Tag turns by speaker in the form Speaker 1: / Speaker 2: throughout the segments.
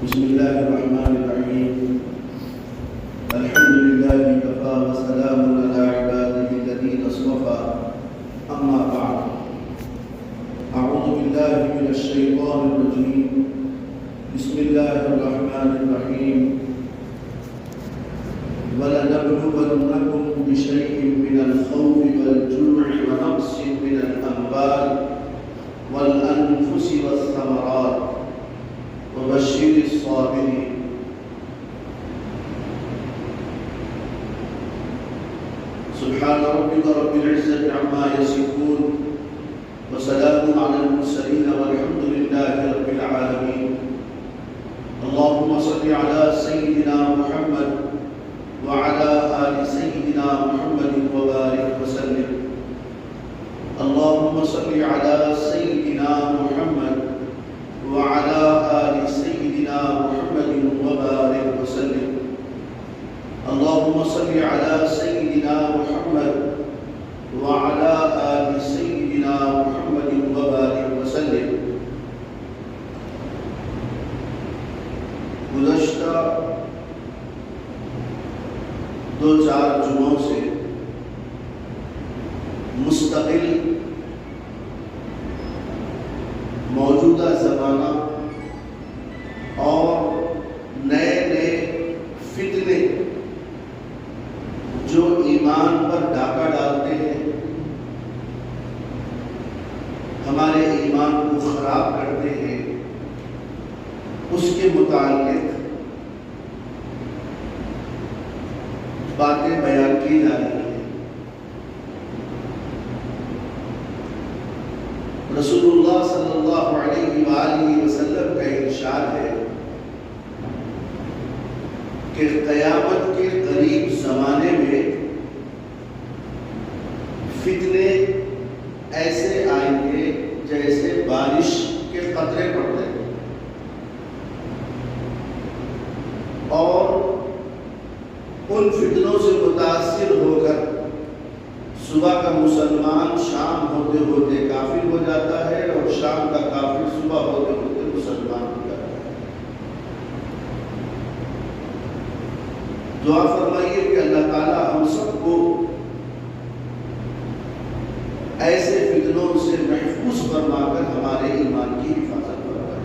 Speaker 1: بسم الله الرحمن الرحيم. الحمد لله كفى وسلام على عباده الذين اصطفى. أما بعد، أعوذ بالله من الشيطان الرجيم. بسم الله الرحمن الرحيم. ولنبلونكم بشيء من الخوف والجوع ونقص من الأموال والأنفس والثمرات وبشر الصابرين. سبحان ربك رب العزة عما يصفون وسلام على المرسلين والحمد لله رب العالمين. اللهم صل على سيدنا محمد وعلى آل سيدنا محمد وبارك وسلم. اللهم صل على سيدنا محمد وعلى آل سيدنا محمد وبارك وسلم. اللهم صل على سيدنا محمد وعلى آل سيدنا محمد وبارك وسلم. گزشتہ 2-4 جمعوں سے مستقل موجودہ زمانہ اور نئے نئے فتنے جو ایمان پر ڈاکہ ڈالتے ہیں، ہمارے ایمان کو خراب کرتے ہیں، اس کے متعلق باتیں بیان کی جا رہی ہیں۔ رسول اللہ صلی اللہ علیہ وآلہ وسلم کا ارشاد ہے کہ قیامت کے قریب زمانے میں فتنے ایسے آئیں گے جیسے بارش کے قطرے پڑتے ہیں، اور ان فتنوں سے متاثر ہو کر صبح کا مسلمان شام ہوتے ہوتے کافر ہو جاتا ہے، اور شام کا کافر صبح ہوتے ہوتے مسلمان ہو جاتا ہے۔ دعا فرمائیے کہ اللہ تعالی ہم سب کو ایسے فتنوں سے محفوظ فرما کر ہمارے ایمان کی حفاظت فرمائے۔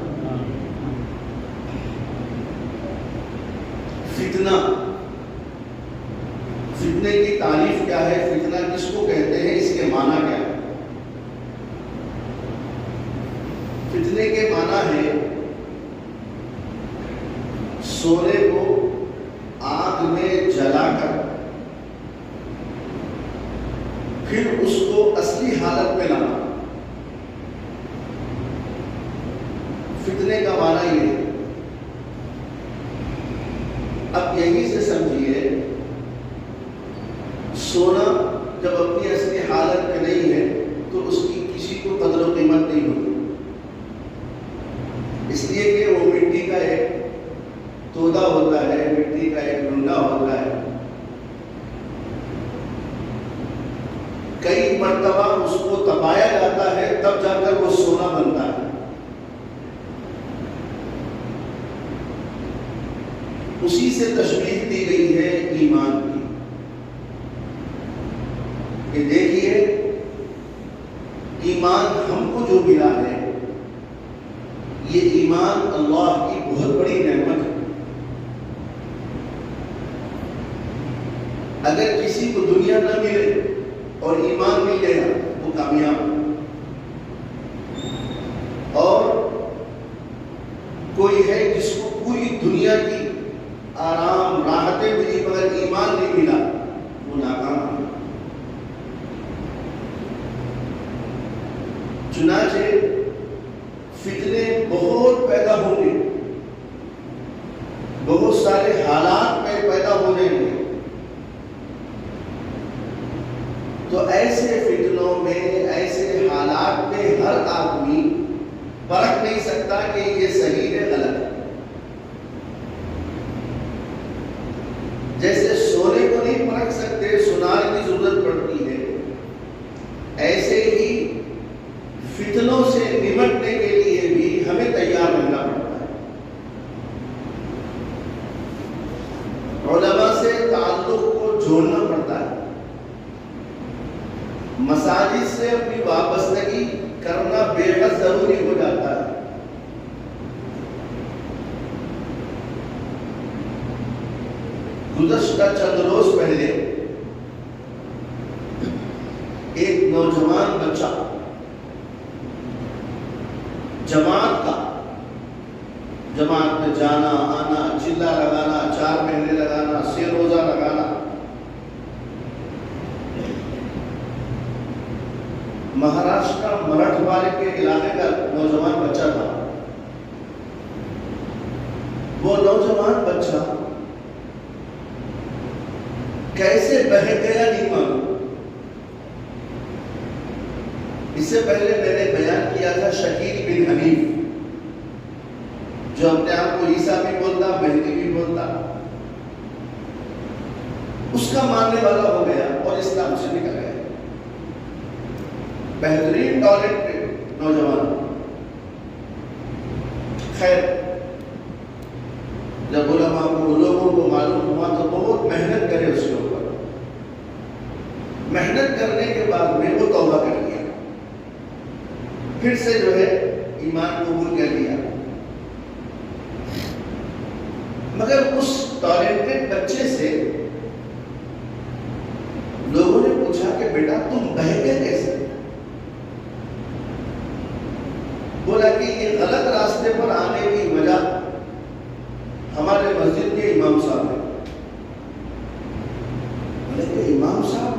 Speaker 1: فتنے کی تعریف کیا ہے؟ فتنہ کس کو کہتے ہیں؟ اس کے معنی کیا ہے؟ فتنے کے معنی ہے سونے کو آگ میں جلا کر پھر اس کو اصلی حالت میں لانا۔ فتنے کا معنی یہ ہے۔ اب یہیں سے سمجھیے، سونا جب اپنی اصلی حالت میں نہیں ہے تو اس کی کسی کو قدر و قیمت نہیں ہوتی، اس لیے کہ وہ مٹی کا ایک تودا ہوتا ہے، مٹی کا ایک ڈنڈا ہوتا ہے۔ کئی مرتبہ اس کو تپایا جاتا ہے، تب جا کر وہ سونا بنتا ہے۔ اسی سے تشبیہ دی گئی ہے ایمان کی، کہ دیکھیے ایمان ہم کو جو ملا ہے، یہ ایمان اللہ کی بہت بڑی نعمت ہے۔ اگر کسی کو دنیا نہ ملے اور ایمان مل گیا وہ کامیاب، اور کوئی ہے جس کو پوری دنیا کی آرام راحتیں ملی مگر ایمان نہیں ملا، وہ ناکام ہے۔ چنانچہ فتنے بہت پیدا ہوں گے، بہت سارے حالات میں پیدا ہو جائیں گے، تو ایسے فتنوں میں، ایسے حالات میں ہر آدمی پرکھ نہیں سکتا کہ یہ صحیح ہے غلط ہے۔ جیسے سونے کو نہیں پرکھ سکتے، سونار کی ضرورت پڑتی ہے، ایسے ہی فتنوں سے نمٹنے کے لیے بھی ہمیں تیار رہنا پڑتا ہے۔ گزشتہ چند روز پہلے ایک نوجوان بچہ جماعت میں جانا آنا، چلا لگانا، 4 مہینے لگانا، 6 روزہ لگانا، مہاراشٹر مرٹھ والے کے علاقے کا نوجوان بچہ تھا۔ وہ نوجوان بچہ کیسے بہک گیا نہیں معلوم۔ اس سے پہلے میں نے بیان کیا تھا شکیل بن حنیف، جو اپنے آپ کو عیسیٰ بھی بولتا، مہدی بھی بولتا، اس کا ماننے والا ہو گیا اور اسلام سے نکل گیا۔ بہترین ٹیلنٹ نوجوان۔ خیر، جب علماء کو، لوگوں کو معلوم ہوا تو بہت محنت کرے اس کے اوپر۔ محنت کرنے کے بعد میں وہ توبہ کر لیا، پھر سے جو ہے ایمان قبول کر لیا۔ مگر اس ٹیلنٹڈ بچے سے لوگوں نے پوچھا کہ بیٹا تم بہکے کیسے؟ بولا کہ یہ غلط راستے پر آنے کی وجہ ہمارے مسجد کے امام صاحب ہیں۔ بولے کہ امام صاحب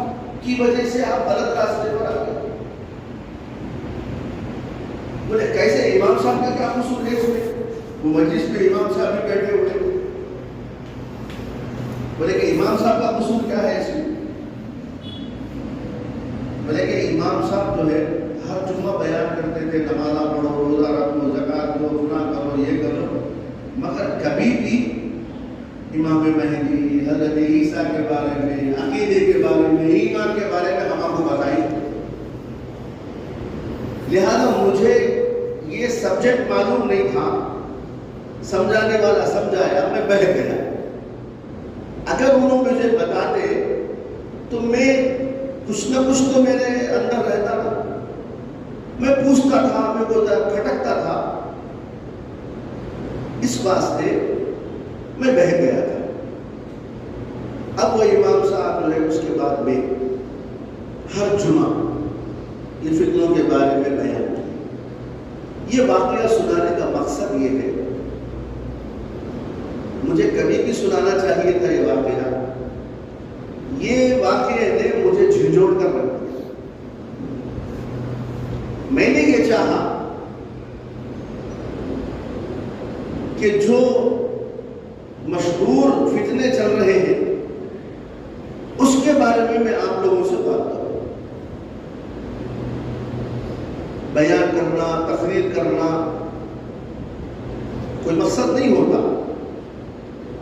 Speaker 1: کی وجہ سے آپ غلط راستے پر آ گئے؟ بولے کیسے؟ امام صاحب کا کیا قصور ہے اس میں؟ وہ مجلس میں امام صاحب بھی بیٹھے ہوئے۔ بولے کہ امام صاحب کا قصور کیا ہے اس میں؟ بولے کہ امام صاحب جو ہے ہر جمعہ بیان کرتے تھے نمازہ پڑھو، روزہ رکھو، زکات دو، گناہ کرو، یہ کرو، مگر کبھی بھی امام مہدی، حضرت عیسیٰ کے بارے میں، عقیدے کے بارے میں، ایمان کے بارے میں ہم آپ کو بتائی۔ لہذا مجھے یہ سبجیکٹ معلوم نہیں تھا، سمجھانے والا سمجھایا، میں بہک گیا۔ اگر انہوں مجھے بتاتے تو میں کچھ نہ کچھ تو میرے اندر رہتا تھا، میں پوچھتا تھا، میں کو کھٹکتا تھا، اس واسطے میں بہک گیا تھا۔ اب وہ امام صاحب جو ہے اس کے بعد میں ہر جمعہ یہ فتنوں کے بارے میں بیان کیا۔ یہ واقعہ سنانے کا مقصد یہ ہے، مجھے کبھی بھی سنانا چاہیے تھا یہ واقعہ۔ یہ واقعے نے مجھے جھنجھوڑ کر رکھ دیا۔ میں نے یہ چاہا کہ جو مشہور فتنے چل رہے ہیں اس کے بارے میں آپ لوگوں سے بات کروں۔ بیان کرنا، تقریر کرنا کوئی مقصد نہیں ہوتا،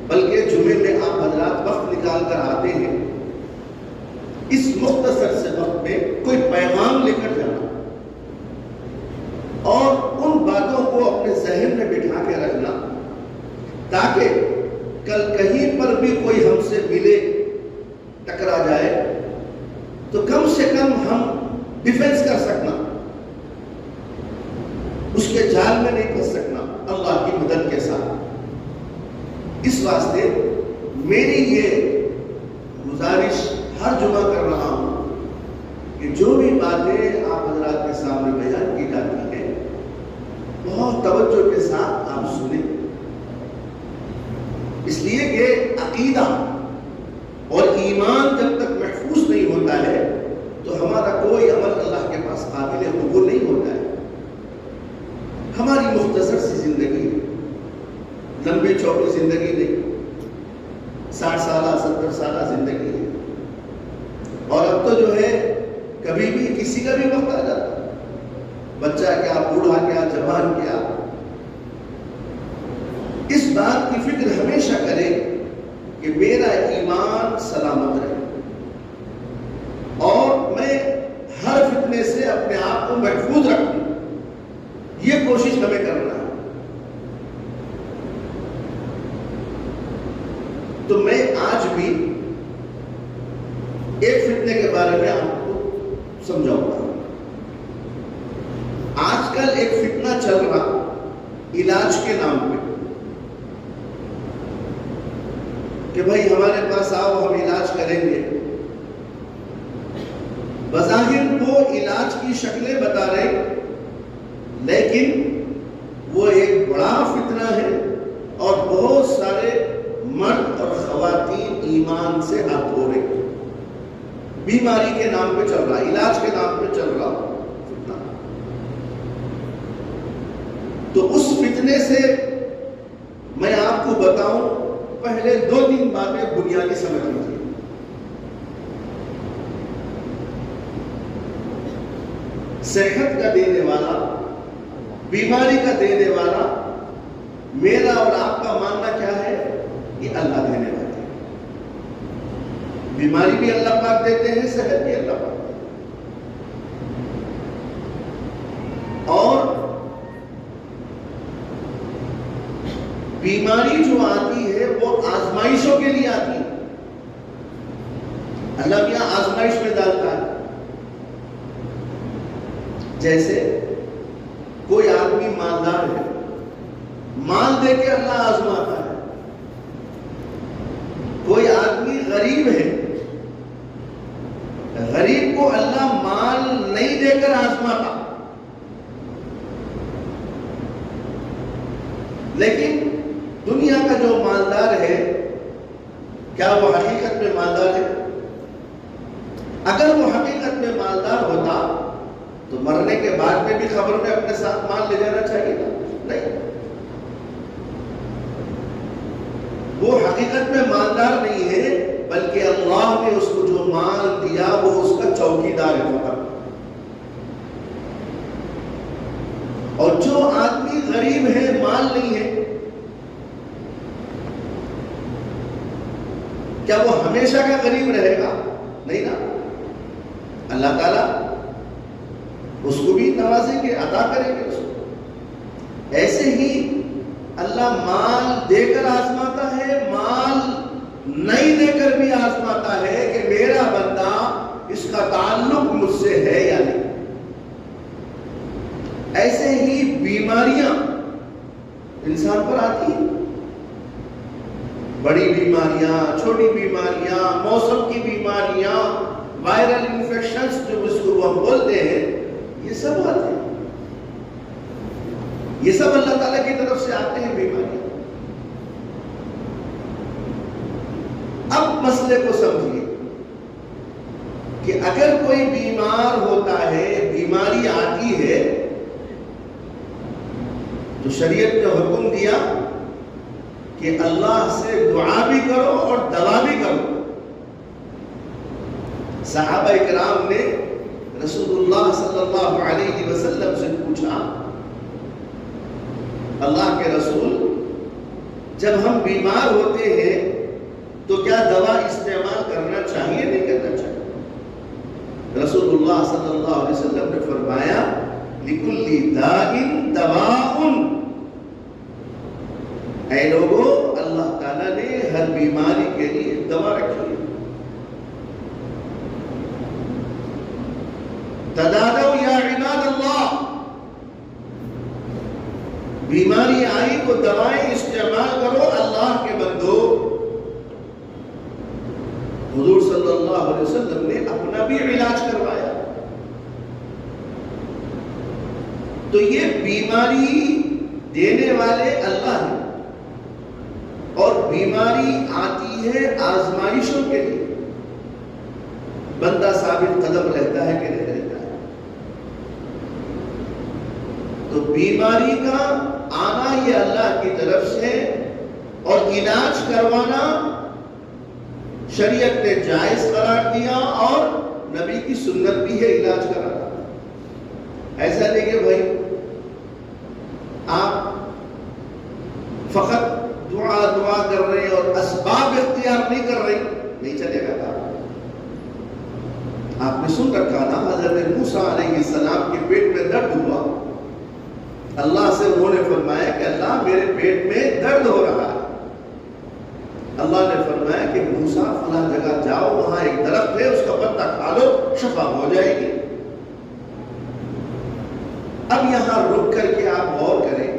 Speaker 1: بلکہ جمعے میں آپ حضرات وقت نکال کر آتے ہیں، اس مختصر سے وقت میں کوئی پیغام لے کر جانا اور ان باتوں کو اپنے ذہن میں بٹھا کے رکھنا، تاکہ کل کہیں پر بھی کوئی ہم سے ملے، ٹکرا جائے تو کم سے کم ہم ڈیفنس کر سکنا، اس کے جال میں نہیں پھنس سکنا اللہ کی مدد کے ساتھ۔ اس واسطے میری یہ گزارش ہر جمعہ کر رہا ہوں کہ جو بھی باتیں آپ حضرات کے سامنے بیان کی جاتی ہیں بہت توجہ کے ساتھ آپ سنیں، اس لیے کہ عقیدہ اور ایمان جب تک محفوظ نہیں ہوتا ہے تو ہمارا کوئی عمل اللہ کے پاس قابل قبول نہیں ہوتا ہے۔ ہماری مختصر سی زندگی، لمبی چوڑی زندگی نہیں، 60 سالہ 70 سالہ زندگی ہے، اور اب تو جو ہے کبھی بھی کسی کا بھی وقت آ جاتا، بچہ کیا، بوڑھا کیا، جوان کیا۔ اس بات کی فکر ہمیشہ کرے کہ میرا ایمان سلامت رہے اور میں ہر فتنے سے اپنے آپ کو محفوظ رکھوں، یہ کوشش ہمیں کرنا ہے۔ تو میں آج بھی ایک فتنے کے بارے میں آپ کو سمجھاؤں گا۔ آج کل ایک فتنہ چل رہا علاج کے نام پہ، کہ بھائی ہمارے پاس آؤ ہم علاج کریں گے، بظاہر وہ علاج کی شکلیں بتا رہے لیکن وہ ایک بڑا فتنہ ہے اور بہت سارے مرد اور خواتین ایمان سے ہاتھ دھو رہے، بیماری کے نام پہ چل رہا، علاج کے نام پہ چل رہا فتنہ۔ تو اس فتنے سے میں آپ کو بتاؤں، پہلے 2-3 باتیں بنیادی سمجھ لیجیے۔ صحت کا دینے والا، بیماری کا دینے والا، میرا اور آپ کا ماننا کیا ہے؟ یہ اللہ دینے والا ہے۔ بیماری بھی اللہ پاک دیتے ہیں، صحت بھی اللہ پاک دیتے ہیں۔ اور بیماری جو آتی ہے وہ آزمائشوں کے لیے آتی ہے، اللہ کیا آزمائش میں ڈالتا ہے۔ جیسے کوئی آدمی مالدار ہے، مال دے کے اللہ آزماتا ہے۔ کوئی آدمی غریب ہے، غریب کو اللہ مال نہیں دے کر آزماتا۔ لیکن دنیا کا جو مالدار ہے، کیا وہ حقیقت میں مالدار ہے؟ اگر وہ حقیقت میں مالدار ہوتا تو مرنے کے بعد میں بھی خبر میں اپنے ساتھ مال لے جانا چاہیے تھا؟ نہیں، وہ حقیقت میں مالدار نہیں ہے، بلکہ اللہ نے اس کو جو مال دیا وہ اس کا چوکیدار ہے فقط۔ اور جو آدمی غریب ہے، مال نہیں ہے، کیا وہ ہمیشہ کا غریب رہے گا؟ نہیں نا، اللہ تعالیٰ اس کو بھی نوازیں گے، عطا کریں گے اس کو۔ ایسے ہی اللہ مال دے کر آزماتا ہے، مال نہیں دے کر بھی آزماتا ہے کہ میرا بندہ اس کا تعلق مجھ سے ہے یا نہیں۔ ایسے ہی بیماریاں انسان پر آتی ہیں، بڑی بیماریاں، چھوٹی بیماریاں، موسم کی بیماریاں، وائرل انفیکشنز جو اس کو ہم بولتے ہیں، یہ سب آتے ہیں، یہ سب اللہ تعالیٰ کی طرف سے آتے ہیں بیماریاں۔ اب مسئلے کو سمجھیے کہ اگر کوئی بیمار ہوتا ہے، بیماری آتی ہے، تو شریعت نے حکم دیا کہ اللہ سے دعا بھی کرو اور دوا بھی کرو۔ صحابہ اکرام نے رسول اللہ صلی اللہ علیہ وسلم سے پوچھا، اللہ کے رسول، جب ہم بیمار ہوتے ہیں تو کیا دوا استعمال کرنا چاہیے نہیں کرنا چاہیے؟ رسول اللہ صلی اللہ علیہ وسلم نے فرمایا، لِكُلِّ دَاءٍ دَوَاءٌ، اے لوگوں، اللہ تعالیٰ نے ہر بیماری کے لیے دوا رکھی ہے۔ تدادوا یا عباد اللہ، بیماری آئی تو دوائیں استعمال کرو اللہ کے بندو۔ حضور صلی اللہ علیہ وسلم نے اپنا بھی علاج کروایا۔ تو یہ بیماری دینے والے اللہ ہیں، اور بیماری آتی ہے آزمائشوں کے لیے۔ بندہ ثابت قدم رہتا ہے کہ نہیں رہتا ہے؟ تو بیماری کا آنا یہ اللہ کی طرف سے، اور علاج کروانا شریعت نے جائز قرار دیا، اور نبی کی سنت بھی ہے علاج کرانا۔ ایسا نہیں کہ بھائی آپ فقط دعا کر رہے ہیں اور اسباب اختیار نہیں کر رہے، نہیں چلے گا کام۔ آپ نے سن رکھا نا، حضرت موسیٰ علیہ السلام کے پیٹ میں درد ہوا، اللہ سے انہوں نے فرمایا کہ اللہ میرے پیٹ میں درد ہو رہا ہے۔ اللہ نے فرمایا کہ موسیٰ فلاں جگہ جاؤ، وہاں ایک درخت ہے، اس کا پتا کھا لو، شفا ہو جائے گی۔ اب یہاں رک کر کے آپ غور کریں،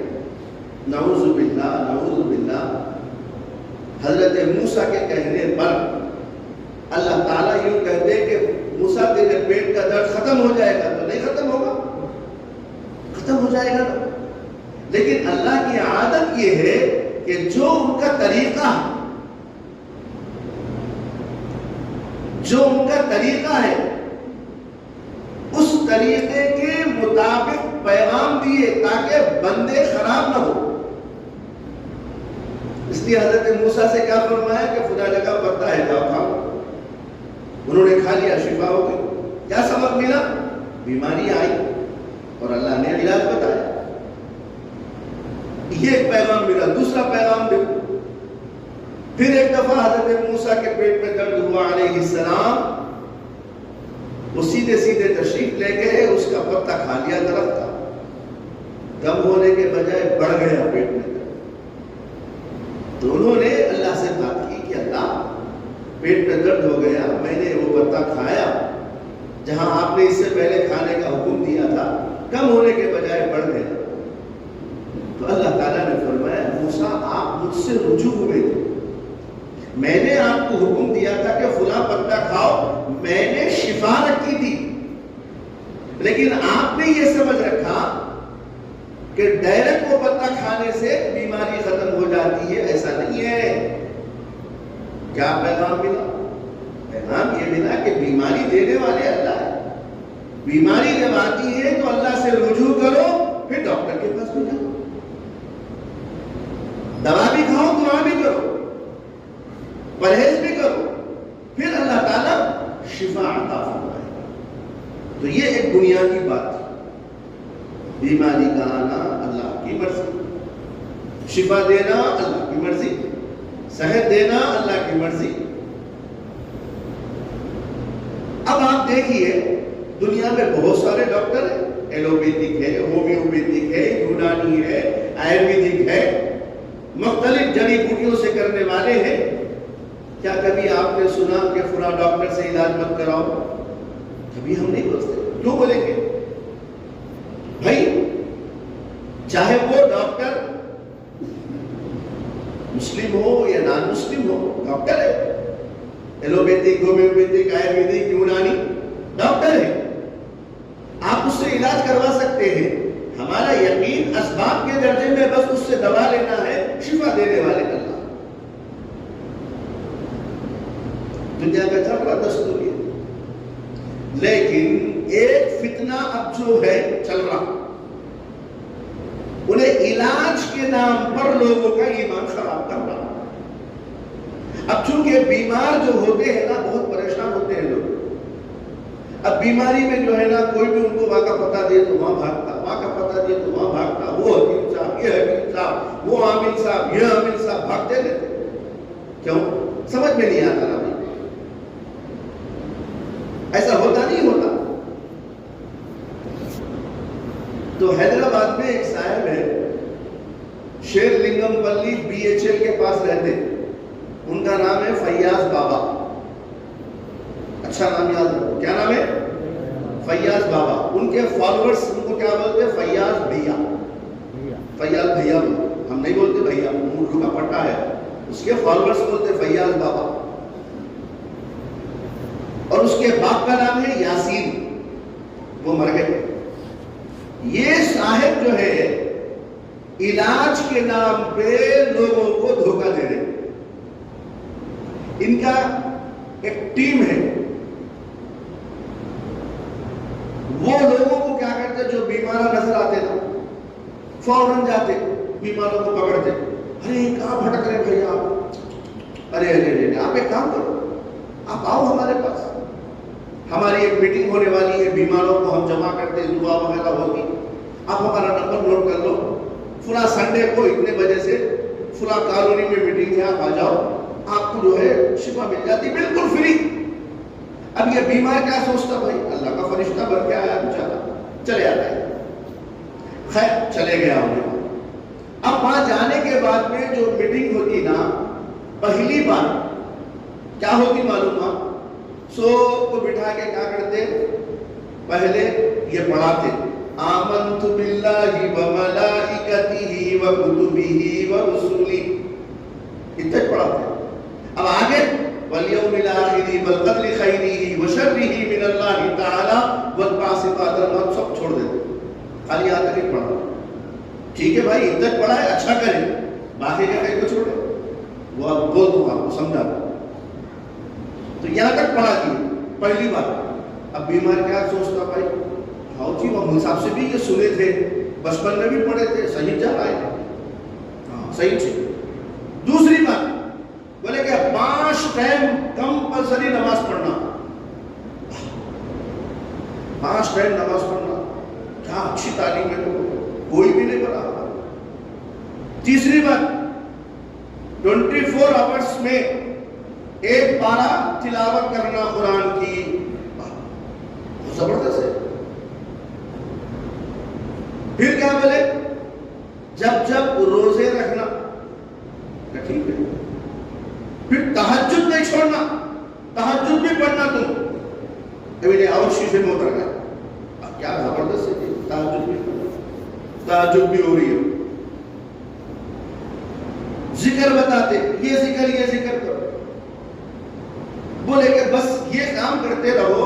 Speaker 1: نعوذ باللہ نعوذ باللہ، حضرت موسیٰ کے کہنے پر اللہ تعالیٰ یوں کہتے کہ موسیٰ تیرے پیٹ کا درد ختم ہو جائے گا، تو نہیں ختم ہوگا، ختم ہو جائے گا. لیکن اللہ کی عادت یہ ہے کہ جو ان کا طریقہ ہے، جو ان کا طریقہ ہے، اس طریقے کے مطابق پیغام دیے تاکہ بندے خراب نہ ہو. اس لیے حضرت موسیٰ سے کیا فرمایا کہ خدا جگہ پتہ ہے، جاؤ کھاؤ. انہوں نے کھا لیا، شفا ہو گئی. کیا سبب ملا؟ بیماری آئی اور اللہ نے علاج بتایا. یہ ایک پیغام ملا. دوسرا پیغام دیکھو، پھر ایک دفعہ حضرت موسیٰ کے پیٹ میں درد ہوا علیہ السلام، وہ سیدھے سیدھے تشریف لے گئے، اس کا پتا کھا لیا درخت کا. کم ہونے کے بجائے بڑھ گیا پیٹ میں درد. تو انہوں نے اللہ سے بات کی کہ اللہ پیٹ میں درد ہو گیا، میں نے وہ پتا کھایا جہاں آپ نے اس سے پہلے کھانے کا حکم دیا تھا، کم ہونے کے بجائے بڑھ گیا. تو اللہ تعالیٰ نے فرمایا موسیٰ آپ مجھ سے رجوع ہوئے تھے، میں نے آپ کو حکم دیا تھا کہ فلاں پتا کھاؤ، میں نے شفا رکھی تھی، لیکن آپ نے یہ سمجھ رکھا کہ ڈائریکٹ وہ پتا کھانے سے بیماری ختم ہو جاتی ہے. ایسا نہیں ہے. کیا پیغام ملا؟ پیغام یہ ملا کہ بیماری دینے والے اللہ ہے. بیماری جب آتی ہے تو اللہ سے رجوع کرو، پھر ڈاکٹر کے پاس بھی جاؤ، دوا بھی کھاؤ، دعا بھی کرو، پرہیز بھی کرو، پھر اللہ تعالیٰ شفا عطا فرمائے گا. تو یہ ایک بنیادی بات ہے. بیماری کا آنا اللہ کی مرضی، شفا دینا اللہ کی مرضی، صحت دینا اللہ کی مرضی. اب آپ دیکھیے دنیا میں بہت سارے ڈاکٹر ہیں، ایلوپیتھک ہے، ہومیوپیتھک ہے، یونانی ہے، آیورویدک ہے، مختلف جڑی بوٹیوں سے کرنے والے ہیں. کیا کبھی آپ نے سنا کہ فلاں ڈاکٹر سے علاج مت کراؤ؟ کبھی ہم نہیں بولتے. کیوں بولیں گے بھائی؟ چاہے وہ ڈاکٹر مسلم ہو یا نان مسلم ہو، ڈاکٹر ہے. ایلوپیتھک، ہومیوپیتھک، آیورویدک، یونانی ڈاکٹر ہے. آپ اس سے علاج کروا سکتے ہیں. ہمارا یقین اسباب کے درجے میں بس اس سے دوا لینا ہے. شفا دینے والے اللہ. دنیا کا چل رہا دستور ہے. لیکن ایک فتنہ اب جو ہے چل رہا، انہیں علاج کے نام پر لوگوں کا ایمان خراب کر رہا. اب چونکہ بیمار جو ہوتے ہیں نا بہت پریشان ہوتے ہیں لوگ. اب بیماری میں جو ہے نا کوئی بھی ان کو وہاں کا پتہ دے تو وہاں بھاگتا، وہاں کا پتہ دے تو وہاں بھاگتا. وہ حکیم صاحب، یہ حکیم صاحب، وہ عامل صاحب، یہ عامل صاحب، بھاگتے رہتے. کیوں؟ سمجھ میں نہیں آتا نا. ایسا ہوتا نہیں ہوتا. تو حیدرآباد میں ایک صاحب ہے، شیر لنگم پلی BHL کے پاس رہتے. ان کا نام ہے فیاض بابا. اچھا نام یاد رکھو. کیا نام ہے؟ فیاض بابا. ان کے فالوورز ان کو کیا بولتے ہیں؟ فیاض بھیا. فیاض بھیا ہم نہیں بولتے بھیا، اردو کا پٹا ہے. اس کے فالوورز بولتے فیاض بابا. اور اس کے باپ کا نام ہے یاسین. وہ مر گئے. یہ صاحب جو ہے علاج کے نام پہ لوگوں کو دھوکہ دے رہے. ان کا ایک ٹیم ہے، وہ لوگوں کو کیا کرتے جو بیمارہ نظر آتے نا فوراً جاتے بیماروں کو پکڑتے. ارے کہاں بھٹک رہے بھائی آپ؟ ارے آپ ایک کام کرو، آپ آؤ ہمارے پاس، ہماری ایک میٹنگ ہونے والی ہے، بیماروں کو ہم جمع کرتے ہیں، دعا وغیرہ ہوگی. آپ ہمارا نمبر نوٹ کر لو، فلاں سنڈے کو اتنے بجے سے فلاں کالونی میں میٹنگ ہے، آپ آ جاؤ، آپ کو جو ہے شفا مل جاتی بالکل فری. اب یہ بیمار کیا سوچتا بھائی اللہ کا فرشتہ بن کے آیا بیچارہ، چلے آتا ہے. خیر چلے گیا ہمیں. اب وہاں جانے کے بعد میں جو میٹنگ ہوتی نا، پہلی بار کیا ہوتی معلوم ہے؟ سب کو بٹھا کے کیا کرتے؟ پہلے یہ پڑھاتے آمنت باللہ و ملائکتہ و کتبہ و رسلہ. اتنا پڑھا تھا. اب آگے وَالْيَوْمِ الْآخِرِ وَالْقَدْرِ خَيْرِهِ وَشَرِّهِ مِنَ اللَّهِ تَعَالَى وَالْبَعْثِ بَعْدَ الْمَوْتِ سب چھوڑ دیتے. خالی یہاں تک ہی پڑھا. ٹھیک ہے بھائی عدت پڑھا ہے اچھا کریں, باقی کا کہیں کو چھوڑے. وہ آپ بول دوں آپ کو سمجھا. تو یہاں تک پڑھا کی پہلی بات. اب بیمار کیا سوچتا بھائی, ہاں جی وہ صاحب سے بھی یہ سنے تھے, بچپن میں بھی پڑھے تھے, صحیح جا رہا ہے, ہاں صحیح سے. دوسری بات بولے کہ 5 ٹائم کمپلسری نماز پڑھنا. 5 ٹائم نماز پڑھنا کیا اچھی تعلیم ہے, کوئی بھی نہیں پڑھا. تیسری بات 24 آورس میں 1 پارہ تلاوت کرنا قرآن کی, زبردست ہے. پھر کیا بولے جب روزے رکھنا, ٹھیک ہے. پھر تہجد نہیں چھوڑنا, تہجد بھی پڑھنا. تم ابھی اور شیشے میں اتر گیا, کیا زبردست ہے. تہجد بھی پڑھنا, تہجد بھی ہو رہی ہے. ذکر بتاتے, یہ ذکر کرو. بولے کہ بس یہ کام کرتے رہو,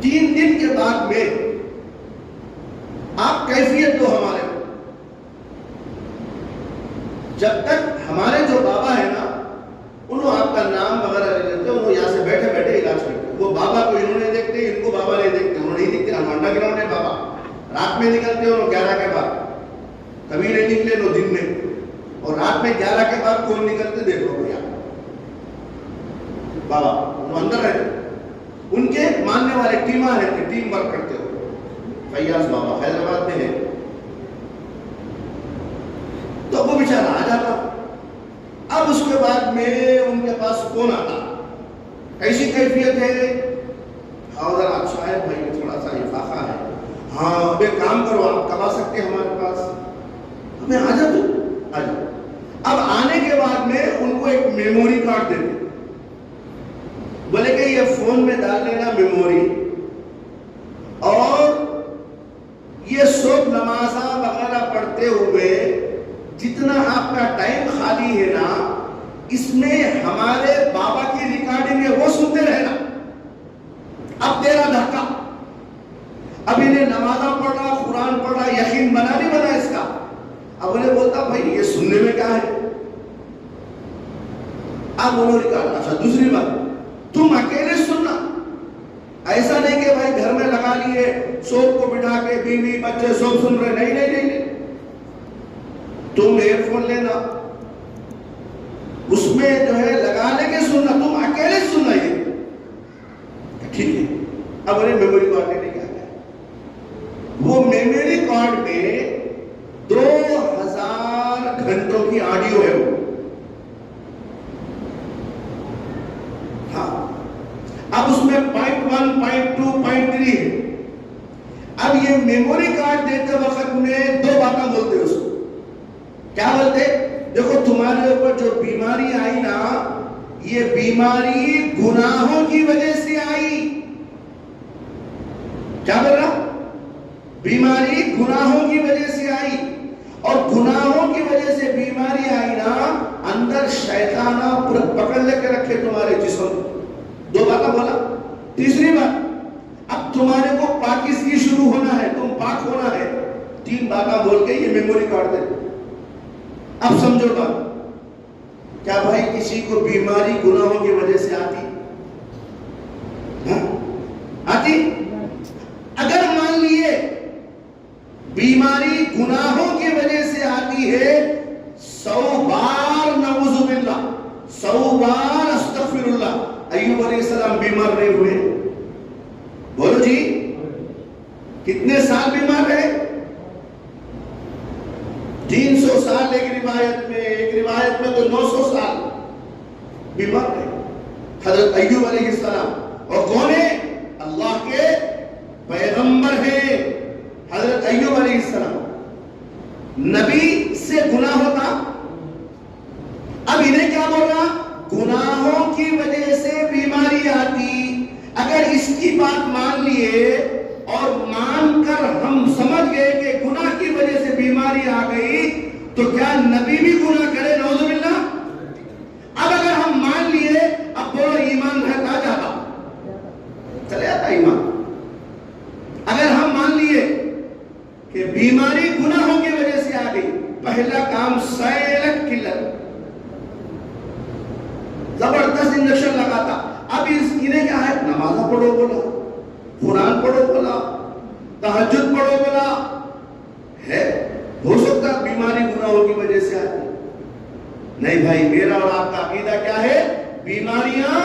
Speaker 1: 3 دن کے بعد میں آپ کیفیت دو ہمارے. جب تک ہمارے جو بابا ہے نا, انہوں آپ کا نام وغیرہ لے لیتے, انہوں یہاں سے بیٹھے بیٹھے علاج کرتے. وہ بابا کو انہوں نے دیکھتے, ان کو بابا نہیں دیکھتے. انہوں نہیں دیکھتے, ہم انڈر گراؤنڈ ہے بابا. رات میں نکلتے انہوں 11 کے بعد, کبھی نہیں نکلے نو دن میں, اور رات میں 11 کے بعد کون نکلتے دیکھ لو بھیا بابا. انہوں اندر رہتے, ان کے ماننے والے ٹیماں رہتے, ٹیم ورک کرتے ہو. فیاض بابا حیدرآباد میں ہے, تو وہ بیچارہ آ جاتا. اب اس کے بعد میں ان کے پاس کون آتا, ایسی کیفیت ہے, ہاں ذرا اچھا ہے بھائی, تھوڑا سا افاقہ ہے, ہاں اب ایک کام کرو, آپ کما سکتے ہیں ہمارے پاس, ہمیں آ جاؤ آ جاؤ. اب آنے کے بعد میں ان کو ایک میموری کارڈ دیتے, بولے کہ یہ فون میں ڈال لینا میموری, اور یہ سب نمازاں وغیرہ پڑھتے ہوئے جتنا آپ کا ٹائم خالی ہے نا, اس میں ہمارے بابا کی ریکارڈنگ ہے, وہ سنتے رہنا. اب تیرا دھکا, اب انہیں نمازاں پڑھا, قرآن پڑھا, یقین بنا نہیں بنا اس کا. اب انہیں بولتا بھائی یہ سننے میں کیا ہے. اب انہوں نے کہا اچھا دوسری بات, تم اکیلے سننا, ایسا نہیں کہ بھائی گھر میں لگا لیے, سب کو بٹھا کے بیوی بچے سب سن رہے, نہیں نہیں نہیں, تم ایئر فون لینا, اس میں جو ہے لگا لے کے سننا, تم اکیلے سننا. یہ ٹھیک ہے. اب انہیں میموری کارڈ لینے کیا ہے, وہ میموری کارڈ میں 2000 گھنٹوں کی آڈیو ہے. وہ اب اس میں 0.1 0.2 0.3 ہے. اب یہ میموری کارڈ دیتے وقت میں 2 باتیں بولتے اس کو. کیا بولتے, دیکھو تمہارے اوپر جو بیماری آئی نا, یہ بیماری گناہوں کی وجہ سے آئی. کیا بول رہا, بیماری گناہوں کی وجہ سے آئی, اور گناہوں کی وجہ سے بیماری آئی نا, اندر شیطانہ پکڑ لے کے رکھے تمہارے جسم. 2 باتیں بولا. تیسری بات, اب تمہارے کو پاکیزگی شروع ہونا ہے, تم پاک ہونا ہے. 3 باتیں بول کے یہ میموری کارڈ دے. اب سمجھو بات, کیا بھائی کسی کو بیماری گناہوں کی وجہ سے آتی؟ آتی؟ اگر مان لیے بیماری گناہوں کی وجہ سے آتی ہے, 100 بار نعوذ باللہ, 100 بار استغفر اللہ. ایوب علیہ السلام بیمار نہیں ہوئے؟ بولو جی, کتنے سال بیمار رہے؟ 300 سال ایک روایت میں تو 900 سال بیمار رہے حضرت ایوب علیہ السلام. اور کون ہے؟ اللہ کے پیغمبر ہیں حضرت ایوب علیہ السلام. نبی سے گناہ ہوتا. اب انہیں کیا بول رہا, گناہوں کی وجہ سے بیماری آتی. اگر اس کی بات مان لیے اور مان کر ہم سمجھ گئے کہ گناہ کی وجہ سے بیماری آ گئی, تو کیا نبی بھی گناہ کرے؟ نعوذ پہلا کام سائلنٹ کلر، زبردست انجیکشن لگاتا. اب انہیں کیا ہے؟ نماز پڑھو بولا، قرآن پڑھو بولا، تہجد پڑھو بولا. ہے ہو سکتا بیماری گناہوں کی وجہ سے آتی؟ نہیں بھائی، میرا اور آپ کا عقیدہ کیا ہے؟ بیماریاں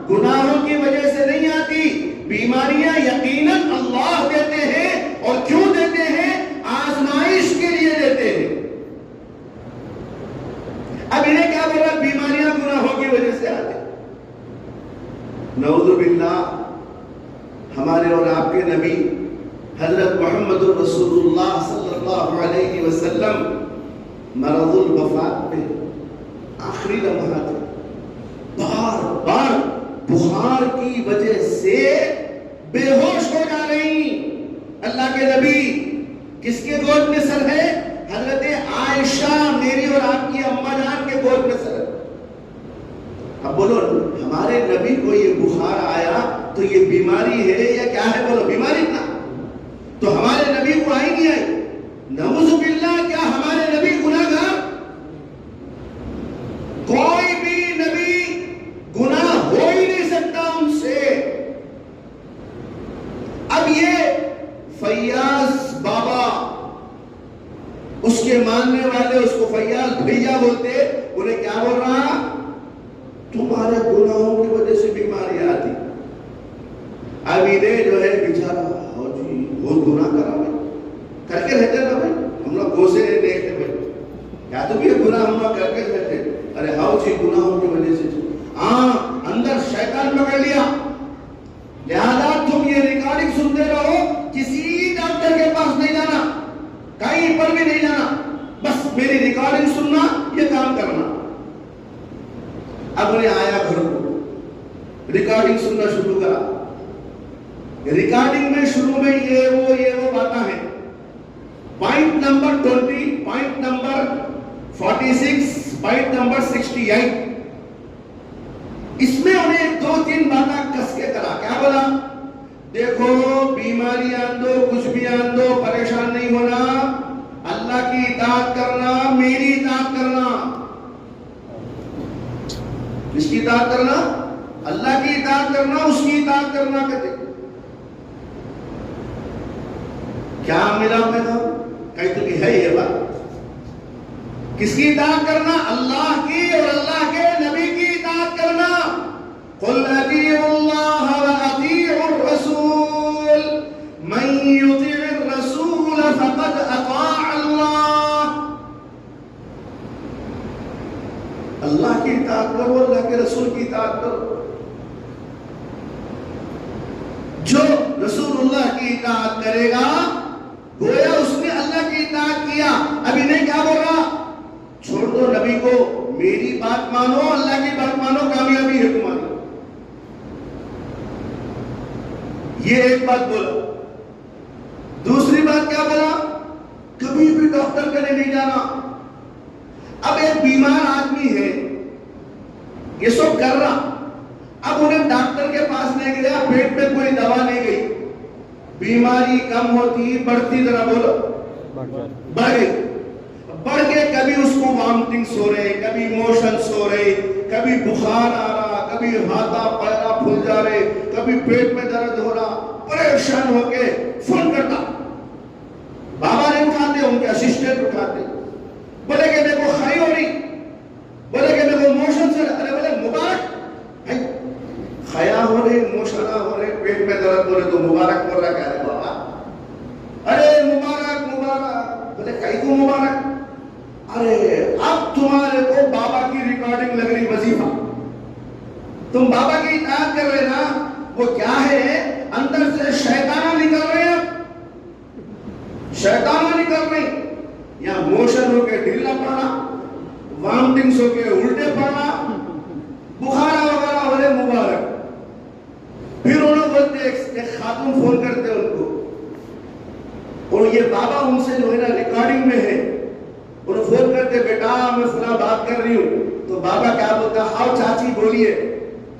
Speaker 1: گناہوں کی وجہ سے نہیں آتی. بیماریاں یقیناً اللہ دیتے ہیں. اور کیوں دیتے ہیں؟ آزمائش کے لیے دیتے ہیں. اب انہیں کیا بولا؟ بیماریاں گناہوں کی وجہ سے آتی. نعوذ باللہ. ہمارے اور آپ کے نبی حضرت محمد رسول اللہ صلی اللہ علیہ وسلم مرض الوفات میں آخری لمحات بار بار بخار کی وجہ سے بے ہوش ہو جا رہی. اللہ کے نبی کس کے گود میں سر ہے؟ حضرت عائشہ میری اور آپ کی اماں جان کے گود میں سر ہے. اب بولو ہمارے نبی کو یہ بخار آیا تو یہ بیماری ہے یا کیا ہے؟ بولو بیماری نا. تو ہمارے نبی کو آئی نہیں آئی؟ نعوذ باللہ. کیا ہمارے نبی گناہگار؟ کوئی بھی نبی گناہ ہو ہی نہیں سکتا ان سے. اب یہ فیاض بابا، اس کے ماننے والے اس کو فیاض بھیا بولتے، انہیں کیا بول رہا؟ تمہارے گناہوں کی وجہ سے بیماری آتی. اب انہیں جو ہے بیچارہ بہت گناہ کرا کر کے رہتے نا بھائی. ہم لوگ گوسے دیکھتے بھائی کیا تو بھی گناہ ہم لوگ کر کے رہتے. ارے ہاؤ جی گناہوں کی وجہ سے اندر شیطان پکڑ لیا. لہذا تم یہ ریکارڈنگ سنتے رہو، کسی ڈاکٹر کے پاس نہیں جانا، کہیں پر بھی نہیں جانا، بس میری ریکارڈنگ سننا، یہ کام کرنا. اب انہیں آیا گھر کو، ریکارڈنگ سننا شروع کرا. ریکارڈنگ میں شروع میں یہ وہ باتیں ہیں. Point number 20، point number 46، point number 68. اس میں انہیں 2-3 باتیں کس کے کرا. کیا بولا؟ دیکھو بیماری آندو، کچھ بھی آندو، پریشان نہیں ہونا، اللہ کی اطاعت کرنا، میری اطاعت کرنا. کس کی اطاعت کرنا؟ اللہ کی اطاعت کرنا، اس کی اطاعت کرنا. کہتے کیا ملا میں تھا؟ کہیں تو بھی ہے یہ بات. کس کی اطاعت کرنا؟ اللہ کی اور اللہ کے نبی کی اطاعت کرنا. قل اطیعوا اللہ واطیعوا الرسول من یطع الرسول فقد اطاع اللہ. اللہ کی اطاعت کرو، اللہ کے رسول کی اطاعت کرو. جو رسول اللہ کی اطاعت کرے گا گویا اس نے اللہ کی اطاعت کیا. اب انہیں کیا بول رہا؟ چھوڑ دو نبی کو، میری بات مانو، اللہ کی بات مانو، کامیابی ہے تمہاری. یہ ایک بات بولا. دوسری بات کیا بولا؟ کبھی بھی ڈاکٹر کے نہیں جانا. اب ایک بیمار آدمی ہے، یہ سب کر رہا. اب انہیں ڈاکٹر کے پاس نہیں گیا، پیٹ میں کوئی دوا نہیں گئی. بیماری کم ہوتی بڑھتی، ذرا بولو بڑھ گئی. بڑھ کے کبھی اس کو وامٹنگز ہو رہے، کبھی موشنز ہو رہے، کبھی بخار آ رہا، کبھی ہاتھا پیرا پھول جا رہے، کبھی پیٹ میں درد ہو رہا. پریشان ہو کے فون کرتا. بابا نے اٹھاتے، ان کے اسسٹنٹ اٹھاتے، بولے کہ دیکھو کھائی ہو رہی، بولے کہ دیکھو موشن سے. ارے بولے مبارک، خیا ہو رہے، موشنا ہو رہے، پیٹ میں درد ہو رہے، تو مبارک بول رہا. کیا ہے بابا؟ ارے مبارک مبارک. بولے کئی کو مبارک؟ ارے اب تمہارے کو بابا کی ریکارڈنگ لگ رہی، وظیفہ. تم بابا کی اطاعت کر رہے نا، وہ کیا ہے اندر سے شیطانہ نکل رہے ہیں. شیطانہ نکل رہے ہیں. یا موشن ہو کے ڈھیلا پڑنا، وامٹنگز ہو کے الٹے پڑنا، بخارا وغیرہ ہو رہے، مبارک. پھر انہوں بولتے، ایک خاتون فون کرتے ان کو، اور یہ بابا ان سے جو ہے نا ریکارڈنگ میں ہے. انہوں فون کرتے، بیٹا میں فلاں بات کر رہی ہوں. تو بابا کیا بولتا؟ آؤ چاچی بولیے.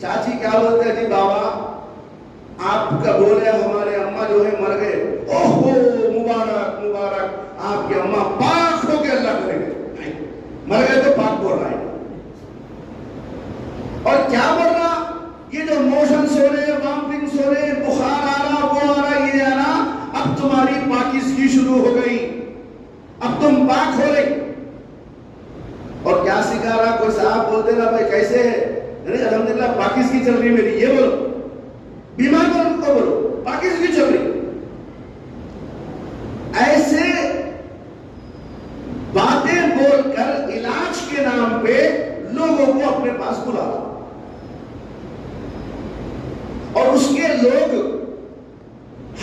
Speaker 1: چاچی کیا بولتے؟ جی بابا آپ کا بولے ہمارے اماں جو ہے مر گئے. اوہو مبارک مبارک، آپ کی اماں پاک ہو کے اللہ کرے گے. مر گئے تو پاک بول رہا ہے. اور کیا بول رہا؟ یہ جو موشنز ہو رہے، وامٹنگز ہو رہے، بخار آ رہا، وہ آ رہا، یہ آ رہا، اب تمہاری پاکیزگی شروع ہو گئی، اب تم پاک ہو رہی. اور کیا سکھا رہا؟ کوئی صاحب بولتے نا بھائی کیسے ہے؟ الحمدللہ پاکیزگی چل رہی میری. یہ بولو، بیمار کو بولو پاکیزگی چل رہی. ایسے باتیں بول کر علاج کے نام پہ لوگوں کو اپنے پاس بلا رہا، اور اس کے لوگ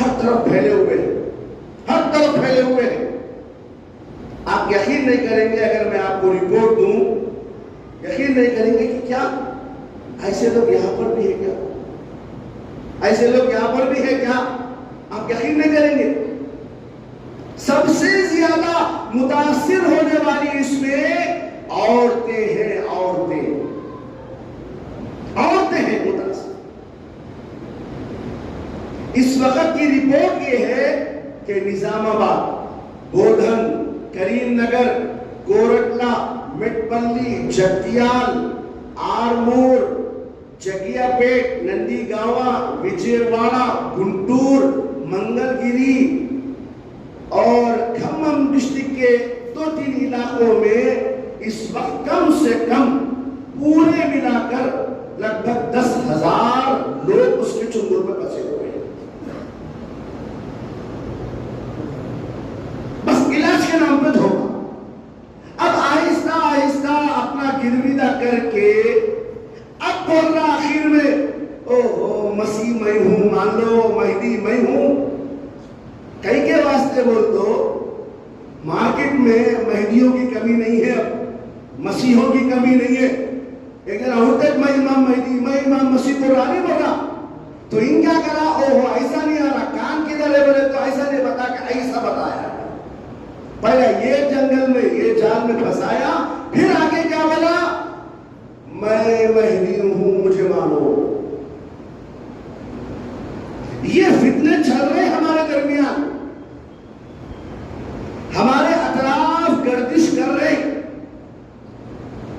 Speaker 1: ہر طرف پھیلے ہوئے ہیں، ہر طرف پھیلے ہوئے ہیں. آپ یقین نہیں کریں گے اگر میں آپ کو رپورٹ دوں، یقین نہیں کریں گے کہ کیا ایسے لوگ یہاں پر بھی ہے کیا، ایسے لوگ یہاں پر بھی ہے کیا. آپ یقین نہیں کریں گے. سب سے زیادہ متاثر ہونے والی اس میں عورتیں ہیں، عورتیں ہیں متاثر. اس وقت کی رپورٹ یہ ہے کہ نظام آباد، بودھن، کریم نگر، کورٹلا، مٹپلی، جگتیال، آرمور، جگیا پیٹ، نندی گاوا، وجے واڑا، گنٹور، منگل گیری اور کھمم ڈسٹرکٹ کے 2-3 علاقوں میں اس وقت کم سے کم پورے ملا کر لگ بھگ 10,000 لوگ اس کے چنگل میں پھنسے ہوئے ہیں. بس علاج کے نام پہ دھوکا. اب آہستہ آہستہ اپنا گرویدہ کر کے اب بول رہا آخر میں اوہ مسیح میں ہوں، مان لو مہدی میں ہوں. کئی کے واسطے بول دو، مارکیٹ میں مہدیوں کی کمی نہیں ہے، اب مسیحوں کی کمی نہیں ہے. لیکن اور تک میں امام مہدی، میں امام مسیح کو راہ نہیں بولا. تو ان کیا کرا؟ اوہ ایسا نہیں آ رہا، کان کی طرح بولے تو ایسا نہیں بتا کہ ایسا بتایا. پہلے یہ جنگل میں، یہ جال میں پھنسایا، پھر آگے کیا بولا؟ میں مہدی ہوں، مجھے مانو. یہ فتنے چل رہے ہمارے درمیان، ہمارے اطراف گردش کر رہے.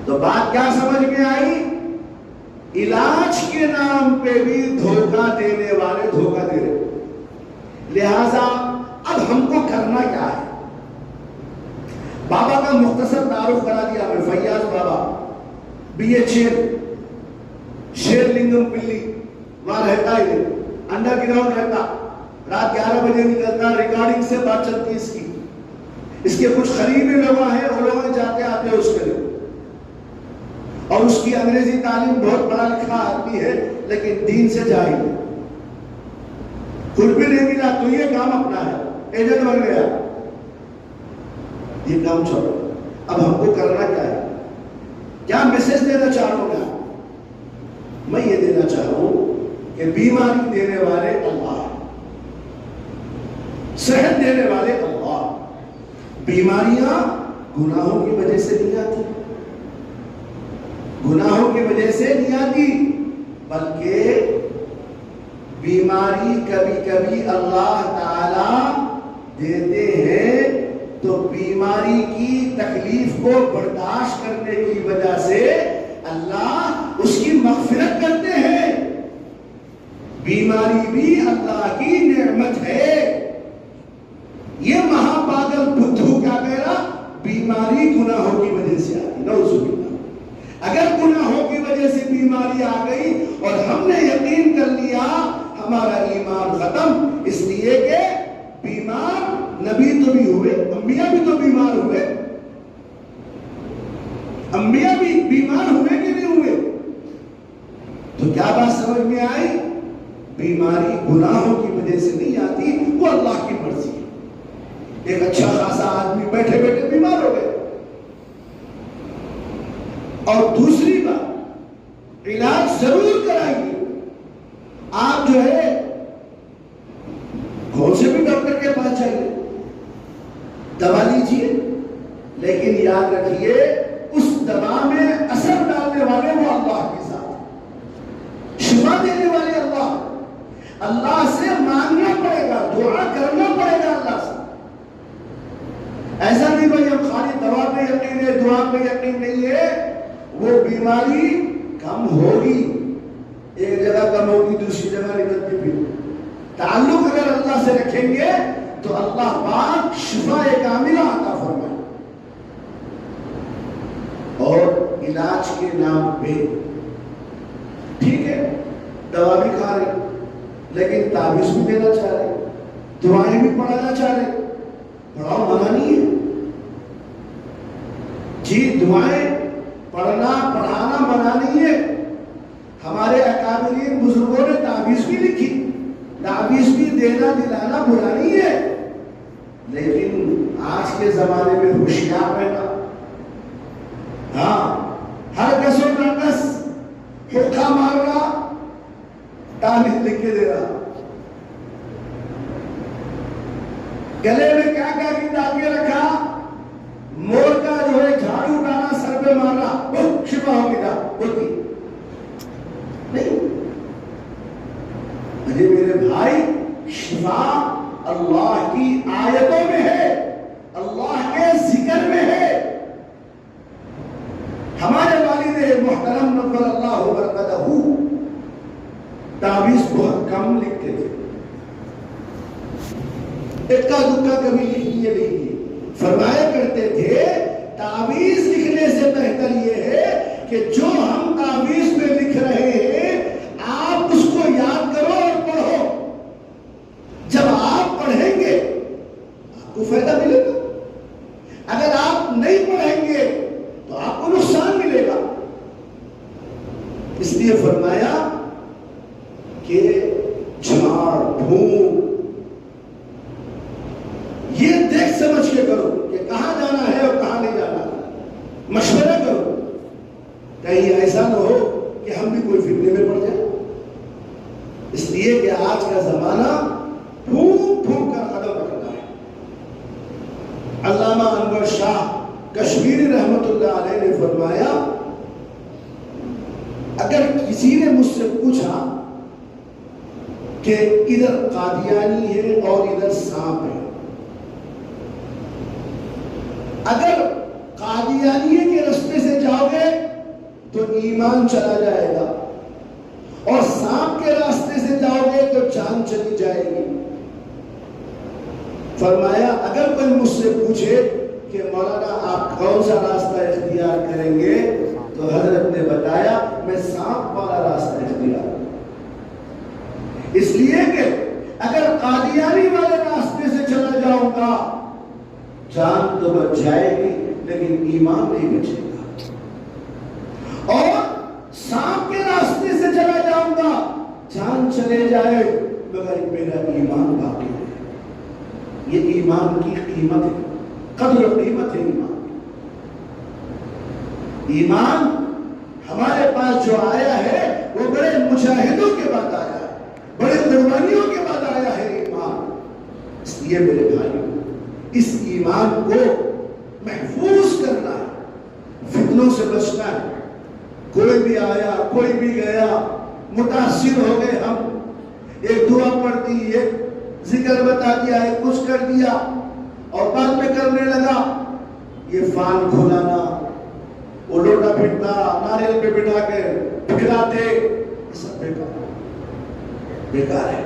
Speaker 1: تو بات کیا سمجھ میں آئی؟ علاج کے نام پہ بھی دھوکہ دینے والے دھوکہ دے رہے. لہذا اب ہم کو کرنا کیا ہے؟ بابا کا مختصر تعارف کرا دیا ہمیں. فیاض بابا BH شیر لنگم پلی، وہاں رہتا ہی انڈر گراؤنڈ رہتا. رات 11 بجے نکلتا، ریکارڈنگ سے بات چلتی اس کی. اس کے کچھ قریبی لوگ ہیں، وہ لوگ جاتے آتے اس کے لیے. اور اس کی انگریزی تعلیم، بہت پڑھا لکھا آدمی ہے لیکن دین سے جاہل ہے. کچھ بھی نہیں ملا تو یہ کام اپنا ہے، ایجنٹ بن گیا. یہ کام چھوڑو. اب ہم کو کرنا کیا ہے؟ کیا میسج دینا چاہ رہا ہوں؟ میں یہ دینا چاہ رہا ہوں کہ بیماری دینے والے اللہ، صحت دینے والے اللہ. بیماریاں گناہوں کی وجہ سے نہیں آتی، گناہوں کی وجہ سے نہیں آتی، بلکہ بیماری کبھی کبھی اللہ تعالی دیتے ہیں تو بیماری کی تکلیف کو برداشت کرنے کی وجہ سے اللہ اس کی مغفرت کرتے ہیں. بیماری بھی اللہ کی نعمت ہے. یہ مہا پاگل بدھو کیا کہہ رہا؟ بیماری گناہوں کی وجہ سے آتی. نعوذ باللہ. اگر گناہوں کی وجہ سے بیماری آ گئی اور ہم نے یقین کر لیا، ہمارا ایمان ختم. اس لیے کہ بیمار نبی تو بھی ہوئے، انبیاء بھی تو بیمار ہوئے. انبیاء بھی بیمار ہوئے کہ نہیں ہوئے؟ تو کیا بات سمجھ میں آئی؟ بیماری گناہوں کی وجہ سے نہیں آتی، وہ اللہ کی مرضی ہے. ایک اچھا خاصا آدمی بیٹھے بیٹھے بیمار ہو گئے. اور دوسری بات، علاج ضرور کرائیے. آپ جو ہے کون سے بھی ڈاکٹر کے پاس جائیے، دوا لیجیے، لیکن یاد رکھیے اس دوا میں اثر ڈالنے والے وہ اللہ کے ساتھ، شفا دینے والے اللہ. اللہ سے مانگنا پڑے گا، دعا کرنا پڑے گا اللہ سے. ایسا نہیں بھائی ہم خالی دوا پہ یقین ہے، دعا
Speaker 2: دعا پہ یقین نہیں ہے وہ بیماری کم ہوگی، ایک جگہ کم ہوگی دوسری جگہ نکلتی پھر۔ تعلق اگر اللہ سے رکھیں گے تو اللہ پاک شفا کاملہ عطا فرمائے۔ اور علاج کے نام پہ ٹھیک ہے دوا بھی کھا رہے لیکن تعویذ بھی دینا چاہ رہے، دعائیں بھی پڑھانا چاہ رہے، پڑھاؤ منع نہیں ہے جی، دعائیں پڑھنا پڑھانا منع نہیں ہے۔ ہمارے اکابرین بزرگوں نے تعویذ بھی لکھی، تعویذ بھی دینا دلانا برا نہیں ہے، لیکن آج کے زمانے میں ہوشیار رہنا، ہاں ہر کس و ناقص حقہ مارنا، تعویذ لکھ کے دے رہا، گلے میں کیا کیا کتابیں رکھا، مور کا جو ہے جھاڑو اٹھانا سر پہ مارنا، شفا ہو گیا ہوتی نہیں۔ مجھے میرے بھائی شفا اللہ کی آیتوں میں ہے، اللہ کے ذکر میں ہے۔ ہمارے والد محترم نور اللہ برکتہ تعویذ بہت کم لکھتے تھے، اکا دکا کبھی لکھیے نہیں، فرمایا کرتے تھے تعویذ لکھنے سے بہتر یہ ہے کہ جو ہم تعویذ میں لکھ رہے ہیں آپ اس کو یاد کرو اور پڑھو، جب آپ پڑھیں گے آپ کو فائدہ ملے گا، اگر آپ نہیں پڑھیں گے تو آپ کو نقصان ملے گا۔ اس لیے فرمایا کہ جھاڑ پھونک یہ دیکھ سمجھ کے کرو کہ کہاں جانا ہے اور کہاں نہیں جانا، مشورہ کرو، کہیں ایسا نہ ہو کہ ہم بھی کوئی فتنے میں پڑ جائیں۔ اس لیے کہ آج کا زمانہ پھونک پھونک کر قدم رکھنا ہے۔ علامہ انور شاہ کشمیری رحمت اللہ علیہ نے فرمایا اگر کسی نے مجھ سے پوچھا کہ ادھر قادیانی ہے اور ادھر سانپ ہے، اگر قادیانی کے راستے سے جاؤ گے تو ایمان چلا جائے گا، اور سانپ کے راستے سے جاؤ گے تو جان چلی جائے گی۔ فرمایا اگر کوئی مجھ سے پوچھے کہ مولانا آپ کون سا راستہ اختیار کریں گے تو حضرت نے بتایا میں سانپ والا راستہ اختیار، اس لیے کہ اگر قادیانی والے راستے سے چلا جاؤں گا جان تو بچ جائے گی لیکن ایمان نہیں بچے گا، اور سانپ کے راستے سے چلا جاؤں گا جان چلے جائے مگر میرا ایمان باقی ہے۔ یہ ایمان کی قیمت ہے، قدر و قیمت ہے ایمان۔ ایمان ہمارے پاس جو آیا ہے وہ بڑے مجاہدوں کے بعد آیا ہے، بڑے قربانیوں کے بعد آیا ہے ایمان۔ اس لیے میرے بھائی اس ایمان کو محفوظ کرنا ہے، فتنوں سے بچنا ہے۔ کوئی بھی آیا کوئی بھی گیا، متاثر ہو گئے ہم، ایک دعا پڑھ دی، ایک ذکر بتا دیا، ایک کچھ کر دیا اور بعد میں کرنے لگا، یہ فان کھولانا، وہ لوٹا پھٹتا ناریل پہ بٹھا کے پھراتے، یہ سب بیکار ہے۔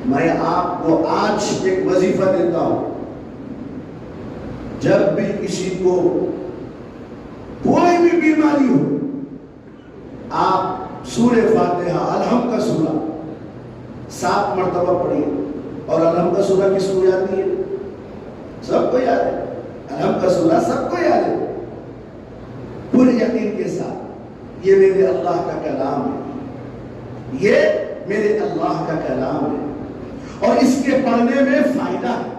Speaker 2: میں آپ کو آج ایک وظیفہ دیتا ہوں، جب بھی کسی کو کوئی بھی بیماری ہو آپ سورہ فاتحہ الحم کا سورہ 7 مرتبہ پڑھیے۔ اور الحم کا سورہ کس کو یاد نہیں ہے؟ سب کو یاد ہے، الحم کا سورہ سب کو یاد ہے، پورے یقین کے ساتھ۔ یہ میرے اللہ کا کلام ہے، یہ میرے اللہ کا کلام ہے، اور اس کے پڑھنے میں فائدہ ہے۔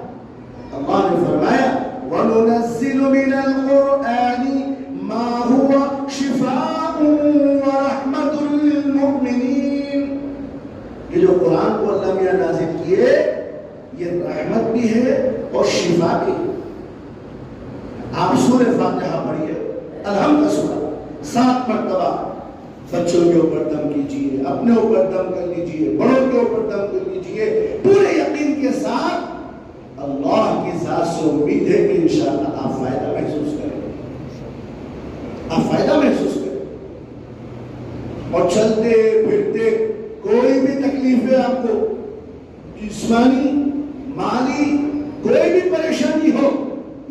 Speaker 2: اللہ نے فرمایا وَنُنَزِّلُ مِنَ الْقُرْآنِ مَا هُوَ شِفَاءٌ وَرَحْمَةٌ لِلْمُؤْمِنِينَ۔ یہ جو قرآن کو اللہ میاں نازل کیے یہ رحمت بھی ہے اور شفا بھی ہے۔ آپ سورہ فاتحہ پڑھیے، الحم کا سورہ 7 مرتبہ، بچوں کے اوپر دم کیجئے، اپنے اوپر دم کر لیجئے، بڑوں کے اوپر دم کر لیجئے، پورے یقین کے ساتھ۔ اللہ کی ذات سے امید ہے کہ انشاءاللہ آپ فائدہ محسوس کریں گے۔ آپ فائدہ محسوس کریں. اور چلتے پھرتے کوئی بھی تکلیف ہے آپ کو، جسمانی مالی کوئی بھی پریشانی ہو،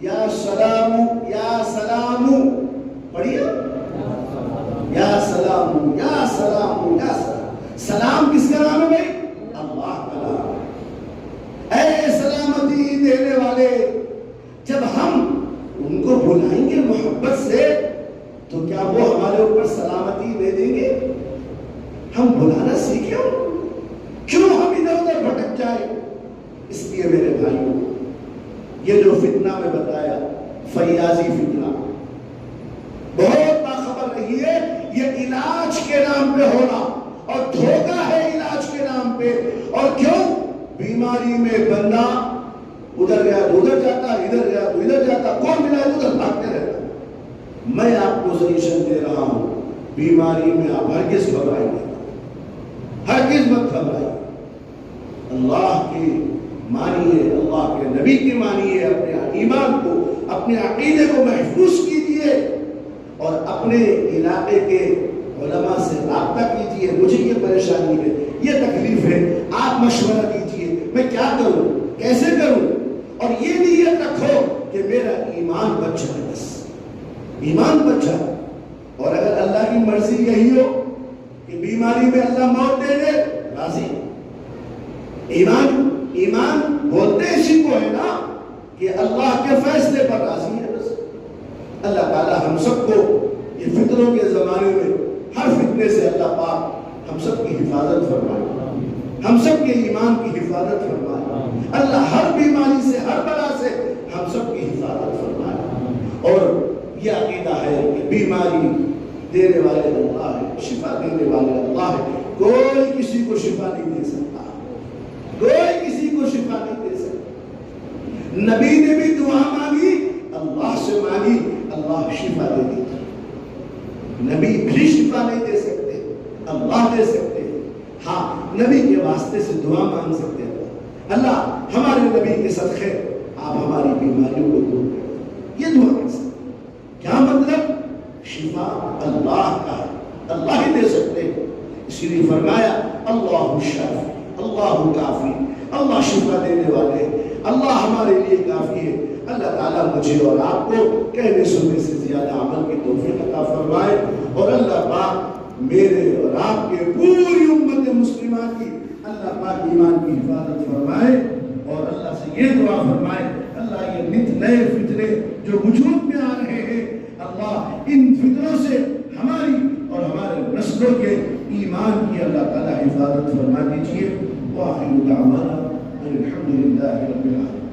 Speaker 2: یا سلام یا سلام پڑھیے، یا سلام یا سلام یا سلام. سلام کس کا نام ہے بھائی؟ اللہ کا نام. اے سلامتی دینے والے، جب ہم ان کو بلائیں گے محبت سے تو کیا وہ ہمارے اوپر سلامتی دے دیں گے؟ ہم بلانا سیکھیں. کیوں ہم ادھر ادھر بھٹک جائیں؟ اس لیے میرے بھائیوں، یہ جو فتنہ میں بتایا فیاضی فتنہ، بہت باخبر رہیے. یہ علاج کے نام پہ ہونا اور دھوکہ ہے علاج کے نام پہ. اور کیوں؟ بیماری میں بندہ ادھر گیا تو ادھر جاتا، ادھر گیا تو ادھر جاتا، کون ملا ہے ادھر بھاگتے رہتا. میں آپ کو سجیشن دے رہا ہوں، بیماری میں آپ ہرگز گھبرائیں گے، ہرگز مت گھبرائیے. اللہ کی مانیے، اللہ کے نبی کی مانیے، اپنے ایمان کو، اپنے عقیدے کو محفوظ کیجیے اور اپنے علاقے کے علماء سے رابطہ کیجیے. مجھے یہ پریشانی ہے، یہ تکلیف ہے، آپ مشورہ کیجیے میں کیا کروں، کیسے کروں. اور یہ نیت رکھو کہ میرا ایمان بچ جائے، بس ایمان بچ جائے. اور اگر اللہ کی مرضی یہی ہو کہ بیماری میں اللہ موت دے دے، راضی. ایمان بولتے اسی کو ہے نا کہ اللہ کے فیصلے پر راضی ہے. بس اللہ تعالی ہم سب کو یہ فتنوں کے زمانے میں ہر فتنے سے اللہ پاک ہم سب کی حفاظت فرمائے، ہم سب کے ایمان کی حفاظت فرمائے. اللہ ہر بیماری سے، ہر بلا سے ہم سب کی حفاظت فرمائے. اور یہ عقیدہ ہے کہ بیماری دینے والے اللہ ہے، شفا دینے والے اللہ ہے. کوئی کسی کو شفا نہیں دے سکتا، کوئی کسی کو شفا نہیں دے سکتا. نبی نے بھی دعا مانگی، اللہ سے مانگی، اللہ شفا دے دی. نبی بھی شفا نہیں دے سکتے، اللہ دے سکتے ہیں. ہاں نبی کے واسطے سے دعا مانگ سکتے ہیں. اللہ ہمارے نبی کے صدقے آپ ہماری بیماریوں کو دور کریں، یہ دعا کر سکتے. کیا مطلب؟ شفا اللہ کا ہے، اللہ ہی دے سکتے ہیں. اسی لیے فرمایا اللہ شافی، اللہ کافی، اللہ شفا دینے والے، اللہ ہمارے لیے کافی ہے. اللہ تعالیٰ مجھے اور آپ کو کہنے سننے سے زیادہ عمل کی توفیق عطا فرمائے. اور اللہ پاک میرے اور آپ کے پوری امت مسلمہ کی اللہ پاک ایمان کی حفاظت فرمائے. اور اللہ سے یہ دعا فرمائے، اللہ یہ نت نئے فتنے جو وجود میں آ رہے ہیں، اللہ ان فتنوں سے ہماری اور ہمارے نسلوں کے ایمان کی اللہ تعالیٰ حفاظت فرما دیجیے. وآخر دعوانا الحمد للہ رب العالمین.